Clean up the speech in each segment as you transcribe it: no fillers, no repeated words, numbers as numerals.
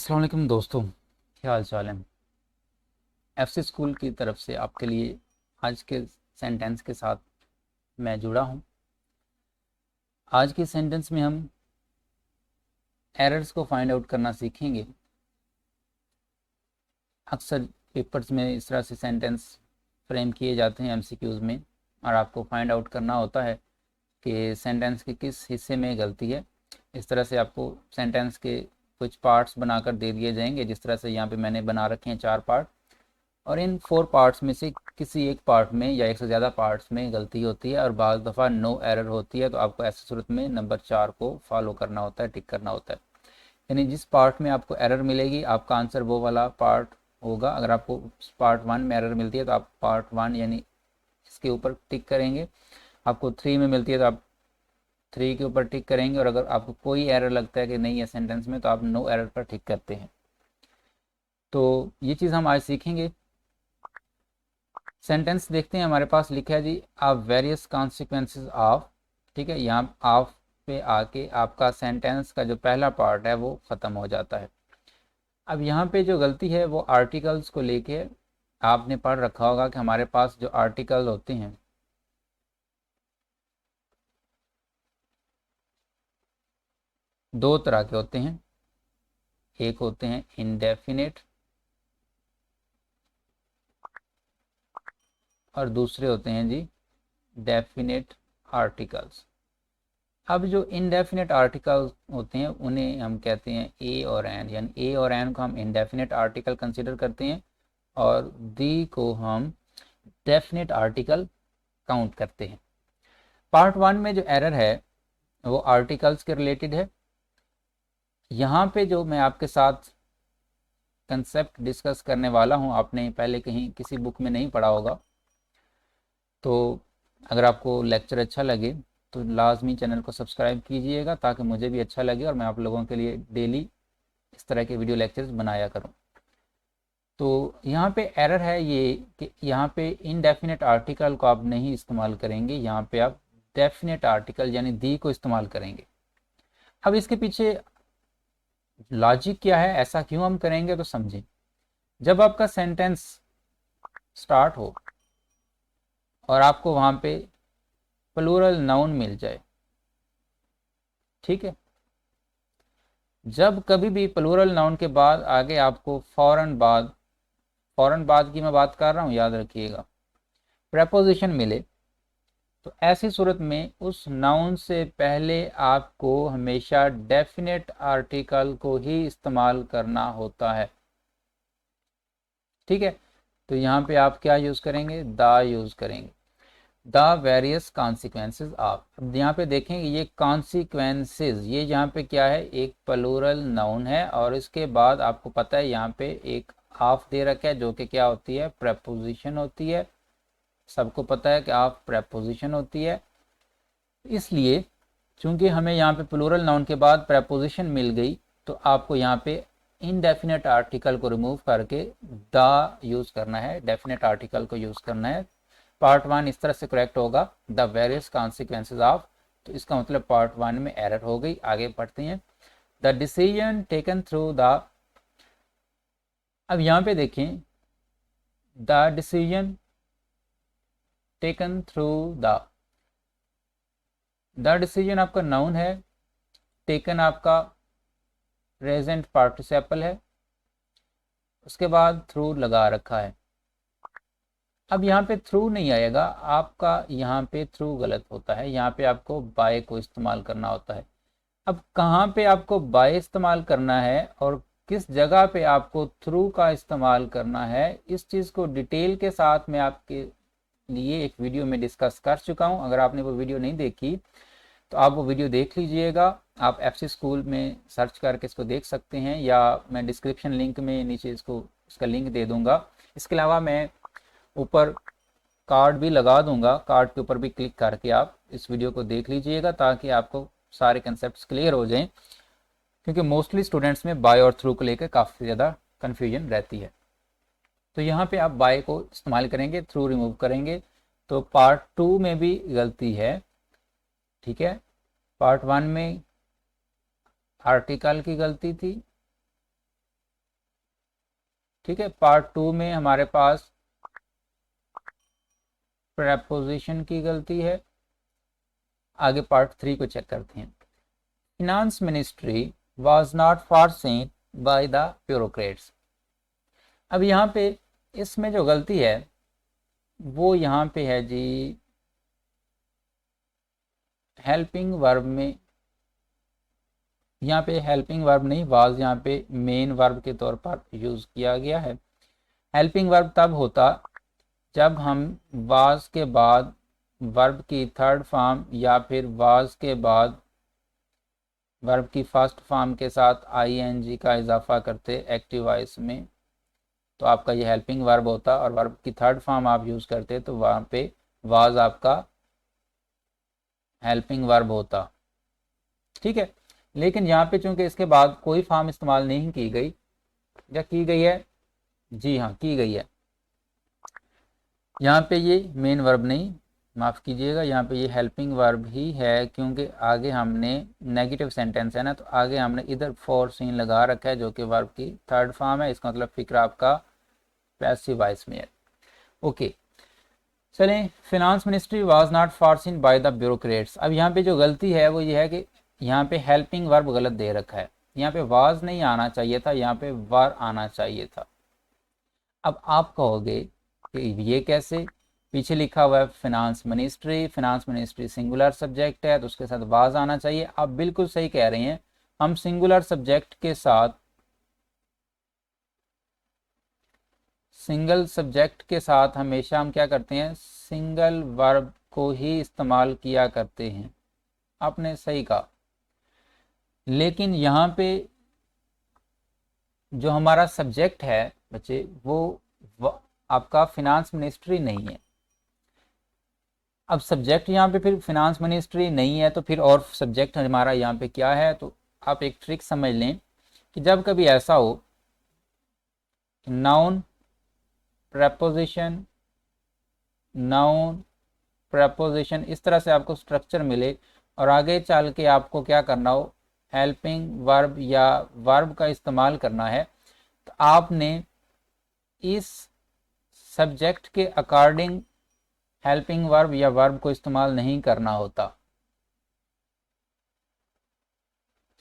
अस्सलाम वालेकुम दोस्तों, क्या हाल चाल है। एफसी स्कूल की तरफ से आपके लिए आज के सेंटेंस के साथ मैं जुड़ा हूँ। आज के सेंटेंस में हम एरर्स को फाइंड आउट करना सीखेंगे। अक्सर पेपर्स में इस तरह से सेंटेंस फ्रेम किए जाते हैं एमसीक्यूज़ में, और आपको फाइंड आउट करना होता है कि सेंटेंस के किस हिस्से में गलती है। इस तरह से आपको सेंटेंस के कुछ पार्ट्स बनाकर दे दिए जाएंगे, जिस तरह से यहाँ पे मैंने बना रखे हैं 4 पार्ट, और इन 4 पार्ट्स में से किसी एक पार्ट में या एक से ज़्यादा पार्ट्स में गलती होती है और बाज़ दफ़ा नो एरर होती है। तो आपको ऐसी सूरत में नंबर 4 को फॉलो करना होता है, टिक करना होता है। यानी जिस पार्ट में आपको एरर मिलेगी आपका आंसर वो वाला पार्ट होगा। अगर आपको पार्ट 1 में एरर मिलती है तो आप पार्ट 1 यानी इसके ऊपर टिक करेंगे। आपको 3 में मिलती है तो आप 3 के ऊपर टिक करेंगे, और अगर आपको कोई एरर लगता है कि नहीं है सेंटेंस में तो आप नो एरर पर टिक करते हैं। तो ये चीज़ हम आज सीखेंगे। सेंटेंस देखते हैं, हमारे पास लिखा है जी आप वेरियस कॉन्सिक्वेंसेज ऑफ। ठीक है, यहाँ ऑफ पे आके आपका सेंटेंस का जो पहला पार्ट है वो ख़त्म हो जाता है। अब यहाँ पे जो गलती है वो आर्टिकल्स को लेके आपने पढ़ रखा होगा कि हमारे पास जो आर्टिकल होते हैं दो तरह के होते हैं। एक होते हैं इंडेफिनेट और दूसरे होते हैं जी डेफिनेट आर्टिकल्स। अब जो इनडेफिनेट आर्टिकल होते हैं उन्हें हम कहते हैं ए और एन, यानी ए और एन को हम इनडेफिनेट आर्टिकल कंसिडर करते हैं और दी को हम डेफिनेट आर्टिकल काउंट करते हैं। पार्ट 1 में जो एरर है वो आर्टिकल्स के रिलेटेड है। यहाँ पे जो मैं आपके साथ कंसेप्ट डिस्कस करने वाला हूँ आपने पहले कहीं किसी बुक में नहीं पढ़ा होगा। तो अगर आपको लेक्चर अच्छा लगे तो लाजमी चैनल को सब्सक्राइब कीजिएगा ताकि मुझे भी अच्छा लगे और मैं आप लोगों के लिए डेली इस तरह के वीडियो लेक्चर्स बनाया करूं। तो यहाँ पे एरर है ये कि यहाँ पे इनडेफिनेट आर्टिकल को आप नहीं इस्तेमाल करेंगे, यहाँ पे आप डेफिनेट आर्टिकल यानी दी को इस्तेमाल करेंगे। अब इसके पीछे लॉजिक क्या है, ऐसा क्यों हम करेंगे, तो समझें। जब आपका सेंटेंस स्टार्ट हो और आपको वहाँ पे प्लूरल नाउन मिल जाए, ठीक है, जब कभी भी प्लूरल नाउन के बाद आगे आपको फौरन बाद की मैं बात कर रहा हूँ, याद रखिएगा, प्रेपोजिशन मिले, तो ऐसी सूरत में उस नाउन से पहले आपको हमेशा डेफिनेट आर्टिकल को ही इस्तेमाल करना होता है। ठीक है, तो यहाँ पे आप क्या यूज़ करेंगे, द यूज़ करेंगे। The various consequences of. अब यहाँ पे देखेंगे ये कॉन्सिक्वेंसेज, ये यहाँ पे क्या है, एक प्लूरल नाउन है और इसके बाद आपको पता है यहाँ पे एक ऑफ दे रखा है जो कि क्या होती है, प्रेपोजिशन होती है। सबको पता है कि ऑफ प्रेपोजिशन होती है। इसलिए चूंकि हमें यहाँ पे प्लूरल नाउन के बाद प्रेपोजिशन मिल गई तो आपको यहाँ पे इनडेफिनेट आर्टिकल को रिमूव करके द यूज़ करना है, डेफिनेट आर्टिकल को यूज़ करना है। पार्ट 1 इस तरह से करेक्ट होगा, द वेरियस कॉन्सिक्वेंसेज ऑफ। तो इसका मतलब पार्ट 1 में एरर हो गई। आगे पढ़ते हैं, the decision taken through the. अब यहाँ पे देखें, the decision taken through the. The decision आपका नाउन है, टेकन आपका प्रेजेंट पार्टिसिपल है, उसके बाद थ्रू लगा रखा है। अब यहाँ पे थ्रू नहीं आएगा, आपका यहाँ पे थ्रू गलत होता है, यहाँ पे आपको बाय को इस्तेमाल करना होता है। अब कहाँ पे आपको बाय इस्तेमाल करना है और किस जगह पे आपको थ्रू का इस्तेमाल करना है, इस चीज़ को डिटेल के साथ मैं आपके लिए एक वीडियो में डिस्कस कर चुका हूँ। अगर आपने वो वीडियो नहीं देखी तो आप वो वीडियो देख लीजिएगा। आप एफसी स्कूल में सर्च करके इसको देख सकते हैं, या मैं डिस्क्रिप्शन लिंक में नीचे इसका लिंक दे दूंगा। इसके अलावा मैं ऊपर कार्ड भी लगा दूंगा, कार्ड के ऊपर भी क्लिक करके आप इस वीडियो को देख लीजिएगा ताकि आपको सारे कंसेप्ट क्लियर हो जाएं, क्योंकि मोस्टली स्टूडेंट्स में बाय और थ्रू को लेकर काफ़ी ज़्यादा कन्फ्यूजन रहती है। तो यहाँ पे आप बाय को इस्तेमाल करेंगे, थ्रू रिमूव करेंगे। तो पार्ट 2 में भी गलती है, ठीक है। पार्ट 1 में आर्टिकल की गलती थी, ठीक है, पार्ट 2 में हमारे पास प्रेपोजिशन की गलती है। आगे पार्ट 3 को चेक करते हैं। Finance ministry was not foreseen by the bureaucrats. अब यहाँ पे इसमें जो गलती है वो यहाँ पे है जी, हेल्पिंग वर्ब में। यहाँ पे हेल्पिंग वर्ब नहीं, वाज यहाँ पे मेन वर्ब के तौर पर यूज किया गया है। हेल्पिंग वर्ब तब होता जब हम वाज के बाद वर्ब की थर्ड फॉर्म या फिर वाज के बाद वर्ब की फर्स्ट फॉर्म के साथ आईएनजी का इजाफा करते एक्टिव वॉइस में, तो आपका ये हेल्पिंग वर्ब होता। और वर्ब की थर्ड फॉर्म आप यूज करते तो वहाँ पे वाज आपका हेल्पिंग वर्ब होता। ठीक है, लेकिन यहाँ पे चूंकि इसके बाद कोई फॉर्म इस्तेमाल नहीं की गई, या की गई है, जी हाँ की गई है, यहाँ पे ये मेन वर्ब नहीं, माफ़ कीजिएगा, यहाँ पे ये हेल्पिंग वर्ब ही है, क्योंकि आगे हमने नेगेटिव सेंटेंस है ना, तो आगे हमने इधर फोरसीन लगा रखा है जो कि वर्ब की थर्ड फॉर्म है। इसका मतलब फिक्र आपका पैसिव वॉइस में है। ओके, चलें, finance ministry was not foreseen by the bureaucrats. अब यहाँ पे जो गलती है वो ये है कि यहाँ पे हेल्पिंग वर्ब गलत दे रखा है। यहाँ पे वाज नहीं आना चाहिए था, यहाँ पे वर आना चाहिए था। अब आप कहोगे कि ये कैसे, पीछे लिखा हुआ है फिनांस मिनिस्ट्री सिंगुलर सब्जेक्ट है तो उसके साथ वाज आना चाहिए। आप बिल्कुल सही कह रहे हैं, हम सिंगुलर सब्जेक्ट के साथ सिंगल सब्जेक्ट के साथ हमेशा हम क्या करते हैं, सिंगल वर्ब को ही इस्तेमाल किया करते हैं। आपने सही कहा, लेकिन यहाँ पे जो हमारा सब्जेक्ट है बच्चे वो आपका फिनांस मिनिस्ट्री नहीं है। अब सब्जेक्ट यहाँ पे फिर फिनांस मिनिस्ट्री नहीं है तो फिर और सब्जेक्ट हमारा यहाँ पे क्या है, तो आप एक ट्रिक समझ लें कि जब कभी ऐसा हो नाउन प्रेपोजिशन इस तरह से आपको स्ट्रक्चर मिले और आगे चल के आपको क्या करना हो, हेल्पिंग वर्ब या वर्ब का इस्तेमाल करना है, तो आपने इस सब्जेक्ट के अकॉर्डिंग हेल्पिंग वर्ब या वर्ब को इस्तेमाल नहीं करना होता।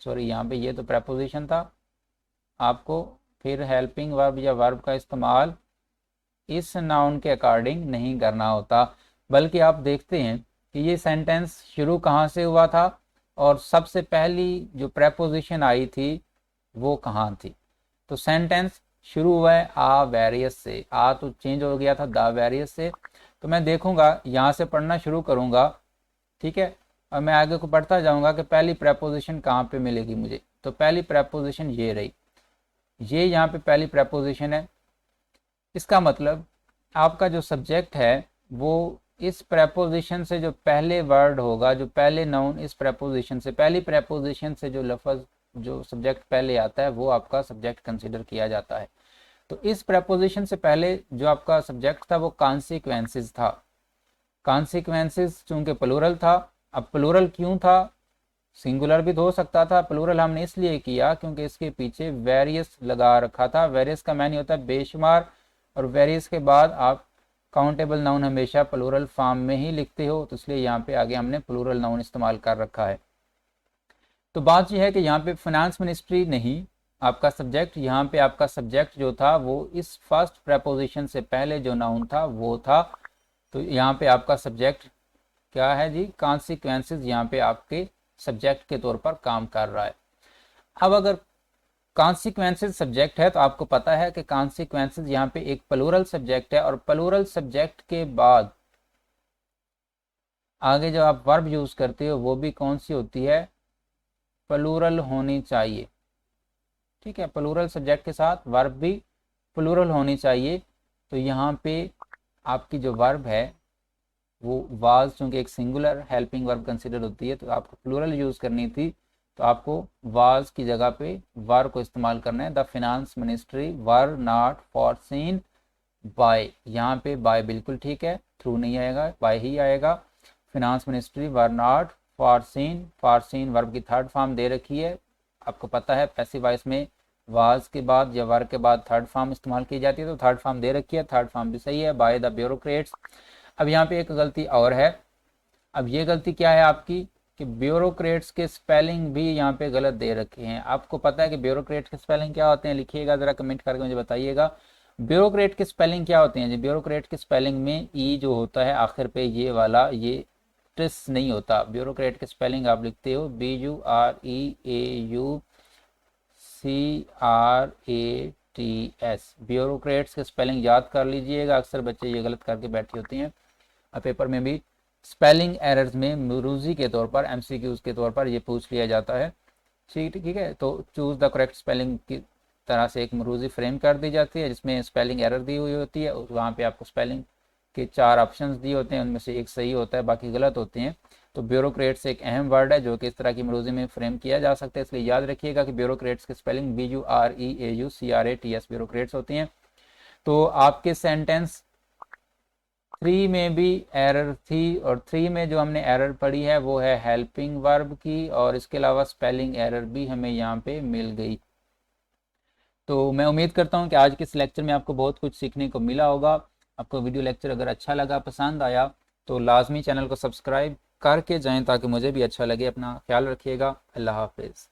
सॉरी, यहाँ पे ये तो प्रेपोजिशन था, आपको फिर हेल्पिंग वर्ब या वर्ब का इस्तेमाल इस नाउन के अकॉर्डिंग नहीं करना होता। बल्कि आप देखते हैं कि ये सेंटेंस शुरू कहाँ से हुआ था और सबसे पहली जो प्रेपोजिशन आई थी वो कहाँ थी। तो सेंटेंस शुरू हुआ है आ वेरियस से, आ तो चेंज हो गया था द वेरियस से। तो मैं देखूंगा, यहाँ से पढ़ना शुरू करूंगा, ठीक है, और मैं आगे को पढ़ता जाऊंगा कि पहली प्रेपोजिशन कहाँ पे मिलेगी मुझे। तो पहली प्रेपोजिशन ये रही, ये यहाँ पे पहली प्रेपोजिशन है। इसका मतलब आपका जो सब्जेक्ट है वो इस प्रेपोजिशन से जो पहले वर्ड होगा, जो पहले नाउन इस प्रेपोजिशन से, पहली प्रेपोजिशन से जो लफ्ज़ जो सब्जेक्ट पहले आता है वो आपका सब्जेक्ट कंसिडर किया जाता है। तो इस प्रेपोजिशन से पहले जो आपका सब्जेक्ट था वो कॉन्सिक्वेंसेस था। कॉन्सिक्वेंसेस चूंकि प्लूरल था, अब प्लूरल क्यों था, सिंगुलर भी तो हो सकता था, प्लूरल हमने इसलिए किया क्योंकि इसके पीछे वेरियस लगा रखा था। वेरियस का मानी होता है बेशुमार, और वेरियस के बाद आप काउंटेबल नाउन हमेशा प्लूरल फॉर्म में ही लिखते हो, तो इसलिए यहाँ पे आगे हमने प्लूरल नाउन इस्तेमाल कर रखा है। तो बात यह है कि यहाँ पे फाइनेंस मिनिस्ट्री नहीं आपका सब्जेक्ट, यहाँ पे आपका सब्जेक्ट जो था वो इस फर्स्ट प्रेपोजिशन से पहले जो नाउन था वो था। तो यहाँ पे आपका सब्जेक्ट क्या है जी, कॉन्सिक्वेंसेस यहाँ पे आपके सब्जेक्ट के तौर पर काम कर रहा है। अब अगर कॉन्सिक्वेंसेस सब्जेक्ट है तो आपको पता है कि कॉन्सिक्वेंसेस यहाँ पे एक प्लूरल सब्जेक्ट है, और प्लूरल सब्जेक्ट के बाद आगे जो आप वर्ब यूज करते हो वो भी कौन सी होती है, प्लूरल होनी चाहिए। ठीक है, प्लूरल सब्जेक्ट के साथ वर्ब भी प्लूरल होनी चाहिए। तो यहाँ पे आपकी जो वर्ब है वो वाज, चूंकि एक सिंगुलर हेल्पिंग वर्ब कंसिडर होती है तो आपको प्लूरल यूज करनी थी, तो आपको वाज की जगह पे वर को इस्तेमाल करना है। The finance ministry were not foreseen by, यहाँ पे बाय बिल्कुल ठीक है, थ्रू नहीं आएगा, बाय ही आएगा। Finance ministry were not foreseen verb की थर्ड फॉर्म दे रखी है, आपको पता है पैसिव वॉइस में वाज के बाद या वर के बाद थर्ड फॉर्म इस्तेमाल की जाती है, तो थर्ड फॉर्म दे रखी है, थर्ड फॉर्म भी सही है, बाय द ब्यूरोक्रेट्स। अब यहाँ पे एक गलती और है। अब ये गलती क्या है आपकी कि ब्यूरोक्रेट्स के स्पेलिंग भी यहाँ पे गलत दे रखे हैं। आपको पता है कि ब्यूरोक्रेट के स्पेलिंग क्या होते हैं? लिखिएगा ज़रा, कमेंट करके मुझे बताइएगा ब्यूरोक्रेट के स्पेलिंग क्या होते हैं जी। ब्यूरोक्रेट के स्पेलिंग में ई जो होता है आखिर पे, ये वाला, ये ट्रिस नहीं होता। ब्यूरोक्रेट के स्पेलिंग आप लिखते हो BUREAUCRATS। ब्यूरोक्रेट्स के स्पेलिंग याद कर लीजिएगा, अक्सर बच्चे ये गलत करके बैठे होते हैं। अब पेपर में भी स्पेलिंग एरर्स में मरूजी के तौर पर, MCQs के तौर पर ये पूछ लिया जाता है। ठीक है, तो चूज़ द करेक्ट स्पेलिंग की तरह से एक मरूजी फ्रेम कर दी जाती है जिसमें स्पेलिंग एरर दी हुई होती है। वहाँ पे आपको स्पेलिंग के 4 ऑप्शंस दिए होते हैं, उनमें से एक सही होता है, बाकी गलत होते हैं। तो ब्यूरोक्रेट्स एक अहम वर्ड है जो कि इस तरह की मरूजी में फ्रेम किया जा सकता है, इसलिए याद रखिएगा कि ब्यूरोक्रेट्स की स्पेलिंग BUREAUCRATS ब्यूरोक्रेट्स होती हैं। तो आपके सेंटेंस 3 में भी एरर थी, और 3 में जो हमने एरर पढ़ी है वो है हेल्पिंग वर्ब की, और इसके अलावा स्पेलिंग एरर भी हमें यहाँ पे मिल गई। तो मैं उम्मीद करता हूँ कि आज के इस लेक्चर में आपको बहुत कुछ सीखने को मिला होगा। आपको वीडियो लेक्चर अगर अच्छा लगा, पसंद आया, तो लाजमी चैनल को सब्सक्राइब करके जाएं ताकि मुझे भी अच्छा लगे। अपना ख्याल रखिएगा। अल्लाह हाफिज़।